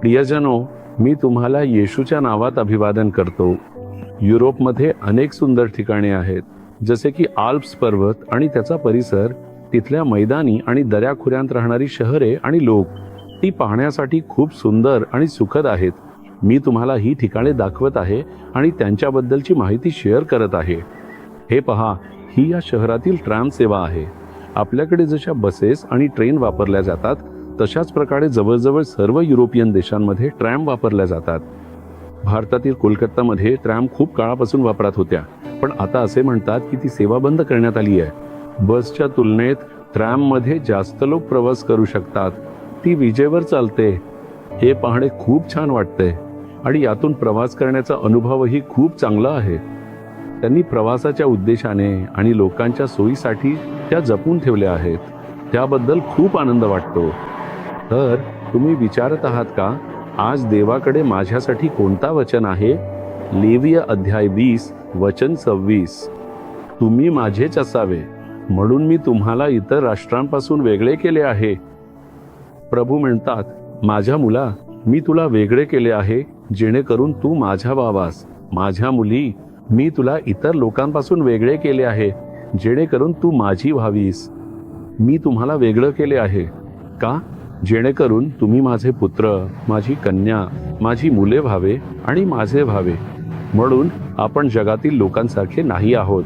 प्रियजनो, मी तुम्हाला येशूच्या नावात अभिवादन करतो. युरोपमध्ये अनेक सुंदर ठिकाणे आहेत, जसे की आल्प्स पर्वत आणि त्याचा परिसर, तिथल्या मैदानी आणि दऱ्याखोऱ्यांत राहणारी शहरे आणि लोक, ती पाहण्यासाठी खूप सुंदर आणि सुखद आहेत. मी तुम्हाला ही ठिकाणे दाखवत आहे आणि त्यांच्याबद्दलची माहिती शेअर करत आहे. हे पहा, ही या शहरातील ट्रॅम सेवा आहे. आपल्याकडे जशा बसेस आणि ट्रेन वापरल्या जातात, तशाच प्रकारे जवळजवळ सर्व युरोपियन देशांमध्ये ट्रॅम वापरल्या जातात. भारतातील कोलकातामध्ये ट्रॅम खूप काळापासून वापरात होत्या, पण आता असे म्हणतात की ती सेवा बंद करण्यात आली आहे. बसच्या तुलनेत ट्रॅममध्ये जास्त लोक प्रवास करू शकतात. ती विजेवर चालते. हे पाहणे खूप छान वाटते आणि यातून प्रवास करण्याचा अनुभवही खूप चांगला आहे. त्यांनी प्रवासाच्या उद्देशाने आणि लोकांच्या सोयीसाठी त्या जपून ठेवल्या आहेत. त्याबद्दल खूप आनंद वाटतो. तर तुम्ही विचारत आहात का, आज देवाकडे माझ्यासाठी कोणता वचन आहे? लेविय अध्याय 20 वचन 26. तुम्ही माझेच असावे म्हणून मी तुम्हाला इतर राष्ट्रांपासून वेगळे केले आहे. प्रभू म्हणतात, माझ्या मुला, मी तुला वेगळे केले आहे जेणेकरून तू माझ्या व्हावास. माझ्या मुली, मी तुला इतर लोकांपासून वेगळे केले आहे जेणेकरून तू माझी व्हावीस. मी तुम्हाला वेगळं केले आहे का? जेणेकरून तुम्ही माझे पुत्र, माझी कन्या, माझी मुले व्हावे आणि माझे व्हावे. म्हणून आपण जगातील लोकांसारखे नाही आहोत.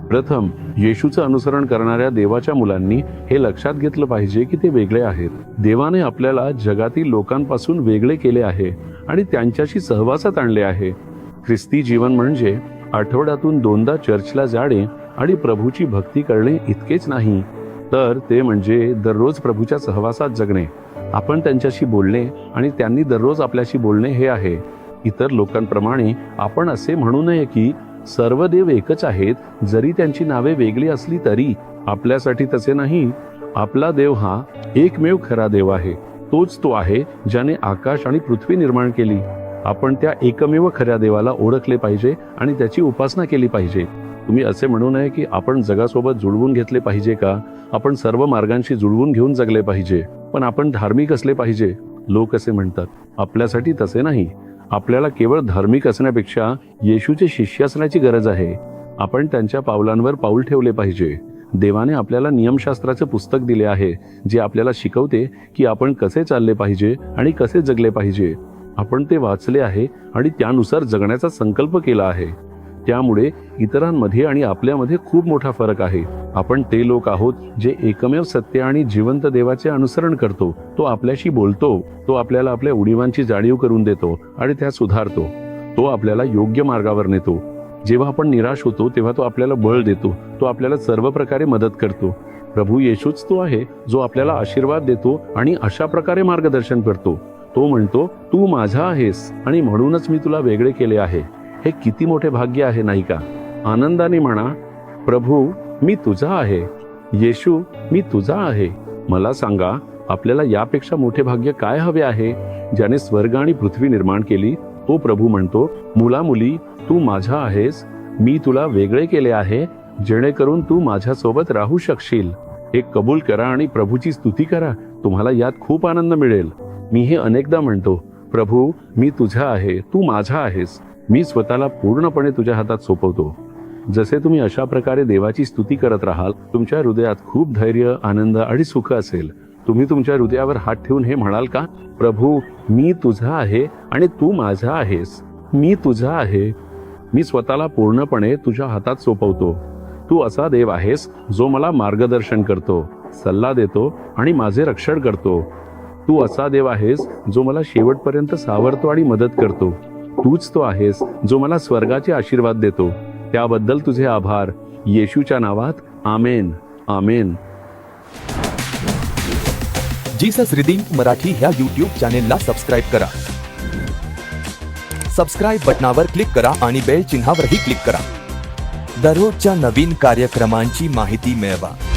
प्रथम येशूचं अनुसरण करणाऱ्या देवाच्या मुलांनी हे लक्षात घेतलं पाहिजे की ते वेगळे आहेत. देवाने आपल्याला जगातील लोकांपासून वेगळे केले आहे आणि त्यांच्याशी सहवासात आणले आहे. ख्रिस्ती जीवन म्हणजे आठवड्यातून 2दा चर्चला जाणे आणि प्रभूची भक्ती करणे इतकेच नाही, तर ते म्हणजे दररोज प्रभूच्या सहवासात जगणे. आपण त्यांच्याशी बोलणे आणि त्यांनी दररोज आपल्याशी बोलणे हे आहे. इतर लोकांप्रमाणे आपण असे म्हणू नये की सर्व देव एकच आहेत, जरी त्यांची नावे वेगळी असली तरी. आपल्यासाठी तसे नाही. आपला देव हा एकमेव खरा देव आहे. तोच तो आहे ज्याने आकाश आणि पृथ्वी निर्माण केली. आपण त्या एकमेव खऱ्या देवाला ओळखले पाहिजे आणि त्याची उपासना केली पाहिजे. तुम्ही असे म्हणू नये की आपण जगासोबत जुळवून घेतले पाहिजे का? आपण सर्व मार्गांशी जुळवून घेऊन जगले पाहिजे, पण आपण धार्मिक असले पाहिजे, लोक असे म्हणतात. आपल्यासाठी तसे नाही. आपल्याला केवळ धार्मिक असण्यापेक्षा येशूचे शिष्य असण्याची गरज आहे. आपण त्यांच्या पावलांवर पाऊल ठेवले पाहिजे. देवाने आपल्याला नियमशास्त्राचे पुस्तक दिले आहे, जे आपल्याला शिकवते की आपण कसे चालले पाहिजे आणि कसे जगले पाहिजे. आपण ते वाचले आहे आणि त्यानुसार जगण्याचा संकल्प केला आहे. त्यामुळे इतरांमध्ये आणि आपल्यामध्ये खूप मोठा फरक आहे. आपण ते लोक आहोत जे एकमेव सत्य आणि जिवंत देवाचे अनुसरण करतो. तो आपल्याशी बोलतो. तो आपल्याला आपल्या उणिवांची जाणीव करून देतो आणि त्या सुधारतो. तो आपल्याला योग्य मार्गावर नेतो. जेव्हा आपण निराश होतो तेव्हा तो आपल्याला बळ देतो. तो आपल्याला सर्व प्रकारे मदत करतो. प्रभू येशूच तो आहे जो आपल्याला आशीर्वाद देतो आणि अशा प्रकारे मार्गदर्शन करतो. तो म्हणतो, तू माझा आहेस आणि म्हणूनच मी तुला वेगळे केले आहे. हे किती मोठे भाग्य आहे नाही का? आनंदाने म्हणा, प्रभू मी तुझा आहे. येशू मी तुझा आहे. मला सांगा, आपल्याला यापेक्षा मोठे भाग्य काय हवे आहे? ज्याने स्वर्ग आणि पृथ्वी निर्माण केली, तो प्रभू म्हणतो, मुला मुली, तू माझा आहेस. मी तुला वेगळे केले आहे जेणेकरून तू माझ्यासोबत राहू शकशील. हे कबूल करा आणि प्रभूची स्तुती करा. तुम्हाला यात खूप आनंद मिळेल. मी हे अनेकदा म्हणतो, प्रभू मी तुझा आहे, तू माझा आहेस. मी स्वतःला पूर्णपणे तुझ्या हातात सोपवतो. जसे तुम्ही अशा प्रकारे देवाची स्तुती करत राहाल, तुमच्या हृदयात खूप धैर्य, आनंद आणि सुख असेल. तुम्ही तुमच्या हृदयावर हात ठेवून हे म्हणाल का, प्रभू मी तुझा आहे आणि तू माझा आहेस. मी तुझा आहे. मी स्वतःला पूर्णपणे तुझ्या हातात सोपवतो. तू असा देव आहेस जो मला मार्गदर्शन करतो, सल्ला देतो आणि माझे रक्षण करतो. तू असा देव आहेस जो मला शेवटपर्यंत सावरतो आणि मदत करतो. तूच तो आहेस जो मला स्वर्गाचे आशीर्वाद देतो. त्याबद्दल तुझे आभार. येशूच्या नावात आमेन. आमेन. जीसस रिडीम्ड मराठी ह्या YouTube चॅनेलला सबस्क्राईब करा. सबस्क्राईब बटनावर क्लिक करा आणि बेल चिन्हावरही क्लिक करा. दररोजच्या नवीन कार्यक्रमांची माहिती मिळवा.